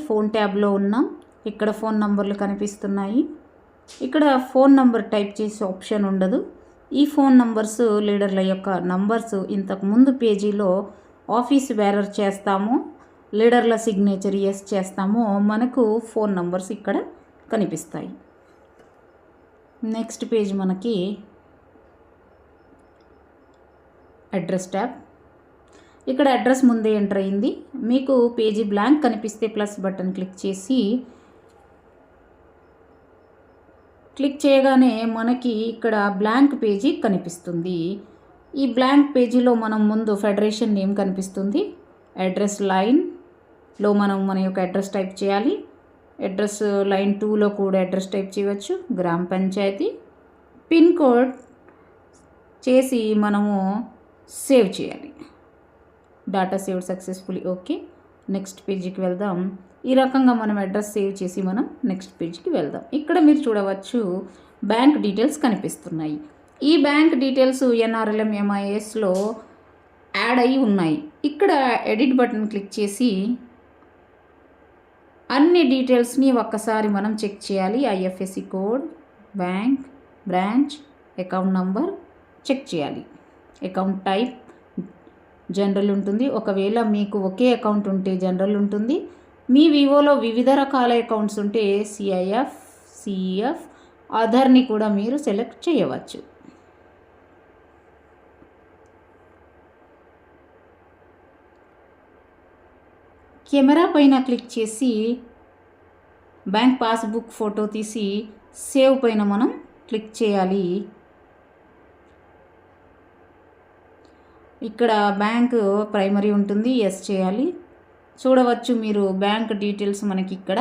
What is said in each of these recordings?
Phone ట్యాబ్లో ఉన్నాం. ఇక్కడ ఫోన్ నంబర్లు కనిపిస్తున్నాయి. ఇక్కడ ఫోన్ నంబర్ టైప్ చేసే ఆప్షన్ ఉండదు. ఈ ఫోన్ నంబర్స్ లీడర్ల యొక్క నంబర్స్ ఇంతకు ముందు పేజీలో ఆఫీస్ బేరర్ చేస్తాము, లీడర్ల సిగ్నేచర్ ఎస్ చేస్తామో మనకు ఫోన్ నంబర్స్ ఇక్కడ కనిపిస్తాయి. నెక్స్ట్ పేజ్ మనకి అడ్రస్ ట్యాబ్. ఇక్కడ అడ్రస్ ముందే ఎంటర్ అయింది. మీకు పేజీ బ్లాంక్ కనిపిస్తే ప్లస్ బటన్ క్లిక్ చేయగానే మనకి ఇక్కడ బ్లాంక్ పేజీ కనిపిస్తుంది. ఈ బ్లాంక్ పేజీలో మనం ముందు ఫెడరేషన్ నేమ్ కనిపిస్తుంది. అడ్రస్ లైన్లో మనం మన యొక్క అడ్రస్ టైప్ చేయాలి. అడ్రస్ లైన్ 2లో కూడా అడ్రస్ టైప్ చేయవచ్చు. గ్రామ పంచాయతీ పిన్ కోడ్ చేసి మనము సేవ్ చేయాలి. Data save successfully. Okay, next పేజీకి వెళ్దాం. ఈ రకంగా మనం అడ్రస్ సేవ్ చేసి మనం నెక్స్ట్ పేజీకి వెళ్దాం. ఇక్కడ మీరు చూడవచ్చు బ్యాంక్ డీటెయిల్స్ కనిపిస్తున్నాయి. ఈ బ్యాంక్ డీటెయిల్స్ NRLM MISలో యాడ్ అయి ఉన్నాయి. ఇక్కడ ఎడిట్ బటన్ క్లిక్ చేసి అన్ని డీటెయిల్స్ని ఒక్కసారి మనం చెక్ చేయాలి. IFSC code, bank, branch, account number check చేయాలి. అకౌంట్ టైప్ జనరల్ ఉంటుంది. ఒకవేళ మీకు ఒకే అకౌంట్ ఉంటే జనరల్ ఉంటుంది. మీ వివోలో వివిధ రకాల అకౌంట్స్ ఉంటే CIF, CEF, అదర్ని కూడా మీరు సెలెక్ట్ చేయవచ్చు. కెమెరా పైన క్లిక్ చేసి బ్యాంక్ పాస్బుక్ ఫోటో తీసి సేవ్ పైన మనం క్లిక్ చేయాలి. ఇక్కడ బ్యాంక్ ప్రైమరీ ఉంటుంది, ఎస్ చేయాలి. చూడవచ్చు మీరు బ్యాంక్ డీటెయిల్స్ మనకి ఇక్కడ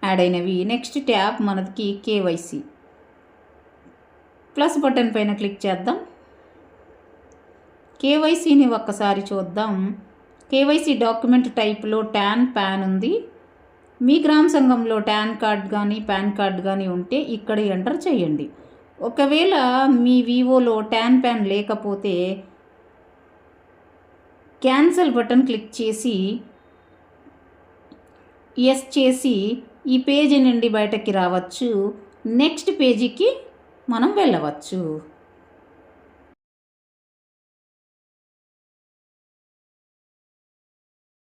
యాడ్ అయినవి. నెక్స్ట్ ట్యాబ్ మనకి KYC. ప్లస్ బటన్ పైన క్లిక్ చేద్దాం. KYCని ఒక్కసారి చూద్దాం. KYC డాక్యుమెంట్ టైప్లో పాన్ ఉంది. మీ గ్రామ సంఘంలో కార్డ్ కానీ పాన్ కార్డ్ కానీ ఉంటే ఇక్కడ ఎంటర్ చేయండి. ఒకవేళ మీ వివోలో పాన్ లేకపోతే క్యాన్సిల్ బటన్ క్లిక్ చేసి ఎస్ చేసి ఈ పేజీ నుండి బయటకి రావచ్చు. నెక్స్ట్ పేజీకి మనం వెళ్ళవచ్చు.